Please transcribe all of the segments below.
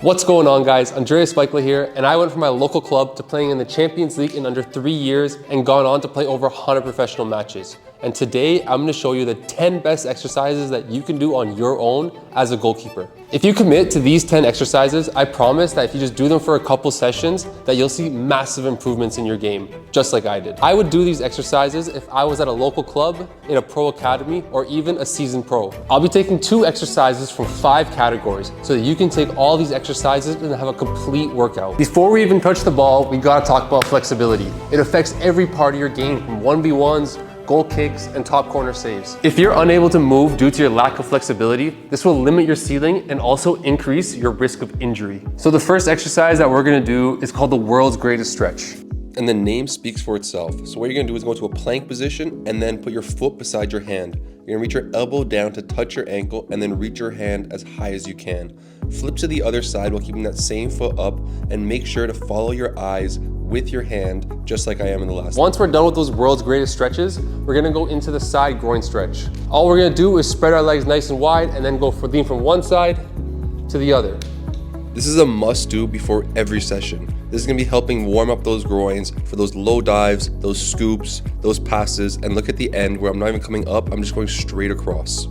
What's going on, guys? Andreas Spikler here, and I went from my local club to playing in the Champions League in under 3 years and gone on to play over 100 professional matches. And today, I'm gonna show you the 10 best exercises that you can do on your own as a goalkeeper. If you commit to these 10 exercises, I promise that if you just do them for a couple sessions, that you'll see massive improvements in your game, just like I did. I would do these exercises if I was at a local club, in a pro academy, or even a seasoned pro. I'll be taking 2 exercises from 5 categories so that you can take all these exercises and have a complete workout. Before we even touch the ball, we gotta talk about flexibility. It affects every part of your game, from 1v1s, goal kicks, and top corner saves. If you're unable to move due to your lack of flexibility, this will limit your ceiling and also increase your risk of injury. So the first exercise that we're gonna do is called the world's greatest stretch. And the name speaks for itself. So what you're gonna do is go to a plank position and then put your foot beside your hand. You're gonna reach your elbow down to touch your ankle and then reach your hand as high as you can. Flip to the other side while keeping that same foot up and make sure to follow your eyes with your hand, just like I am in the last one. Once we're done with those world's greatest stretches, we're gonna go into the side groin stretch. All we're gonna do is spread our legs nice and wide and then lean from one side to the other. This is a must do before every session. This is gonna be helping warm up those groins for those low dives, those scoops, those passes, and look at the end where I'm not even coming up, I'm just going straight across.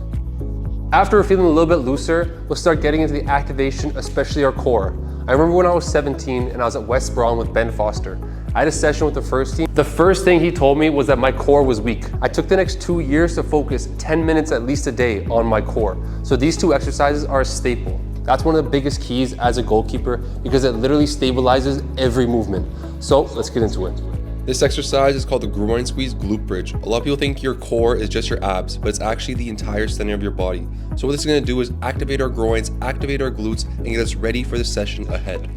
After we're feeling a little bit looser, we'll start getting into the activation, especially our core. I remember when I was 17 and I was at West Brom with Ben Foster. I had a session with the first team. The first thing he told me was that my core was weak. I took the next 2 years to focus 10 minutes at least a day on my core. So these 2 exercises are a staple. That's one of the biggest keys as a goalkeeper because it literally stabilizes every movement. So let's get into it. This exercise is called the groin squeeze glute bridge. A lot of people think your core is just your abs, but it's actually the entire center of your body. So what this is gonna do is activate our groins, activate our glutes, and get us ready for the session ahead.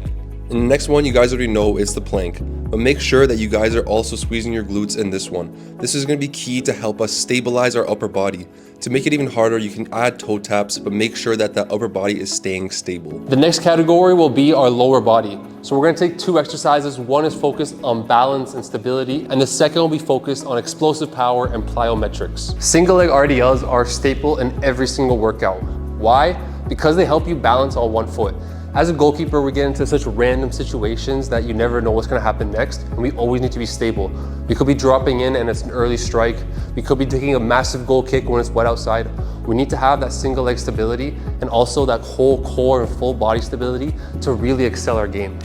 And the next one you guys already know is the plank, but make sure that you guys are also squeezing your glutes in this one. This is gonna be key to help us stabilize our upper body. To make it even harder, you can add toe taps, but make sure that the upper body is staying stable. The next category will be our lower body. So we're gonna take 2 exercises. One is focused on balance and stability, and the second will be focused on explosive power and plyometrics. Single leg RDLs are a staple in every single workout. Why? Because they help you balance on one foot. As a goalkeeper, we get into such random situations that you never know what's gonna happen next, and we always need to be stable. We could be dropping in and it's an early strike. We could be taking a massive goal kick when it's wet outside. We need to have that single leg stability and also that whole core and full body stability to really excel our game.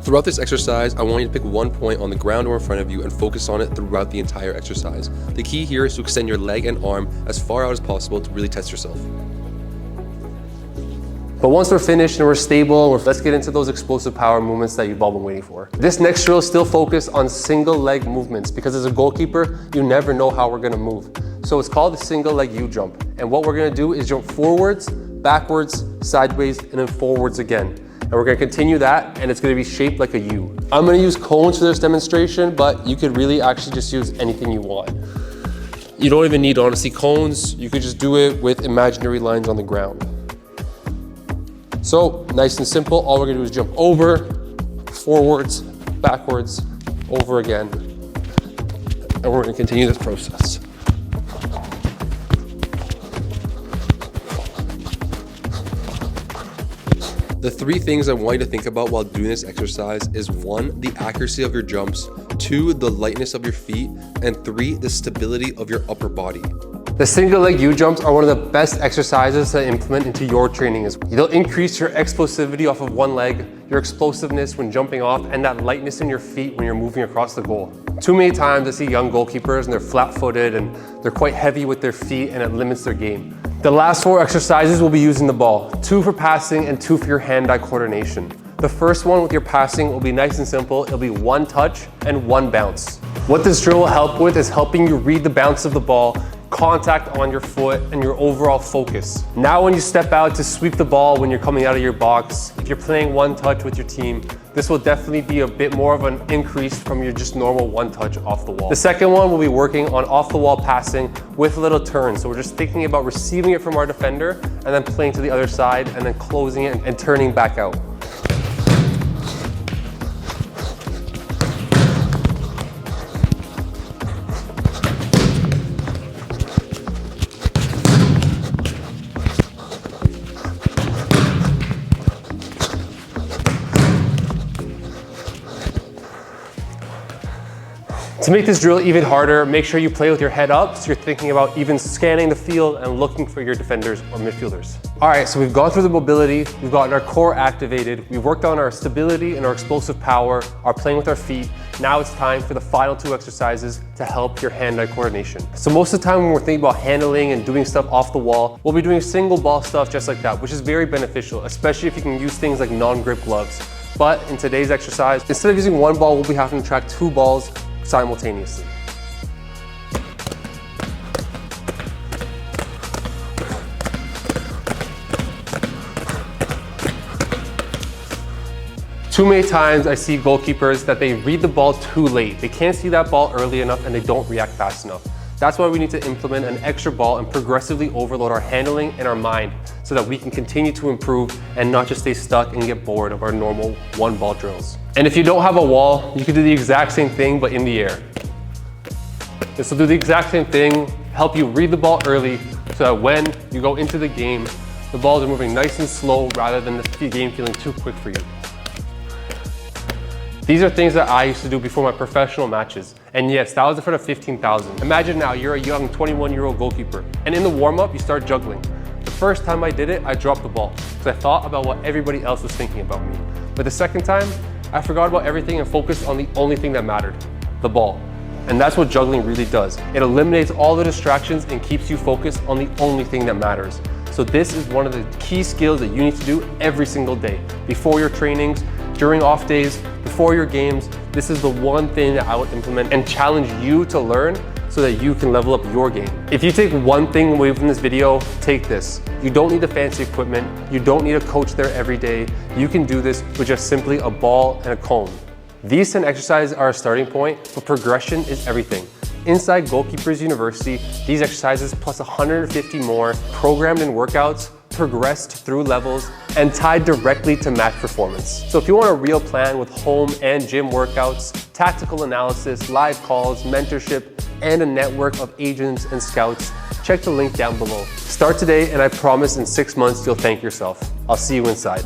Throughout this exercise, I want you to pick one point on the ground or in front of you and focus on it throughout the entire exercise. The key here is to extend your leg and arm as far out as possible to really test yourself. But once we're finished and we're stable, let's get into those explosive power movements that you've all been waiting for. This next drill is still focused on single leg movements because as a goalkeeper, you never know how we're gonna move. So it's called the single leg U jump. And what we're gonna do is jump forwards, backwards, sideways, and then forwards again. And we're gonna continue that, and it's gonna be shaped like a U. I'm gonna use cones for this demonstration, but you could really actually just use anything you want. You don't even need, honestly, cones. You could just do it with imaginary lines on the ground. So, nice and simple, all we're gonna do is jump over, forwards, backwards, over again. And we're gonna continue this process. The 3 things I want you to think about while doing this exercise is 1, the accuracy of your jumps, 2, the lightness of your feet, and 3, the stability of your upper body. The single leg U jumps are one of the best exercises to implement into your training as well. They'll increase your explosivity off of one leg, your explosiveness when jumping off, and that lightness in your feet when you're moving across the goal. Too many times I see young goalkeepers and they're flat-footed and they're quite heavy with their feet and it limits their game. The last 4 exercises will be using the ball, 2 for passing and 2 for your hand-eye coordination. The first one with your passing will be nice and simple. It'll be 1 touch and 1 bounce. What this drill will help with is helping you read the bounce of the ball, contact on your foot, and your overall focus. Now when you step out to sweep the ball when you're coming out of your box, if you're playing 1 touch with your team, this will definitely be a bit more of an increase from your just normal 1 touch off the wall. The second one will be working on off the wall passing with a little turn. So we're just thinking about receiving it from our defender and then playing to the other side and then closing it and turning back out. To make this drill even harder, make sure you play with your head up so you're thinking about even scanning the field and looking for your defenders or midfielders. All right, so we've gone through the mobility, we've gotten our core activated, we've worked on our stability and our explosive power, our playing with our feet. Now it's time for the final 2 exercises to help your hand-eye coordination. So most of the time when we're thinking about handling and doing stuff off the wall, we'll be doing single ball stuff just like that, which is very beneficial, especially if you can use things like non-grip gloves. But in today's exercise, instead of using 1 ball, we'll be having to track 2 balls simultaneously. Too many times I see goalkeepers that they read the ball too late. They can't see that ball early enough and they don't react fast enough. That's why we need to implement an extra ball and progressively overload our handling and our mind so that we can continue to improve and not just stay stuck and get bored of our normal 1 ball drills. And if you don't have a wall, you can do the exact same thing but in the air. This will do the exact same thing, help you read the ball early so that when you go into the game, the balls are moving nice and slow rather than the game feeling too quick for you. These are things that I used to do before my professional matches. And yes, that was in front of 15,000. Imagine now you're a young 21-year-old goalkeeper and in the warm-up you start juggling. The first time I did it, I dropped the ball because I thought about what everybody else was thinking about me. But the second time, I forgot about everything and focused on the only thing that mattered, the ball. And that's what juggling really does. It eliminates all the distractions and keeps you focused on the only thing that matters. So this is one of the key skills that you need to do every single day. Before your trainings, during off days, before your games, this is the one thing that I would implement and challenge you to learn so that you can level up your game. If you take one thing away from this video, take this. You don't need the fancy equipment. You don't need a coach there every day. You can do this with just simply a ball and a cone. These 10 exercises are a starting point, but progression is everything. Inside Goalkeepers University, these exercises plus 150 more programmed in workouts, progressed through levels, and tied directly to match performance. So if you want a real plan with home and gym workouts, tactical analysis, live calls, mentorship, and a network of agents and scouts, check the link down below. Start today, and I promise in 6 months you'll thank yourself. I'll see you inside.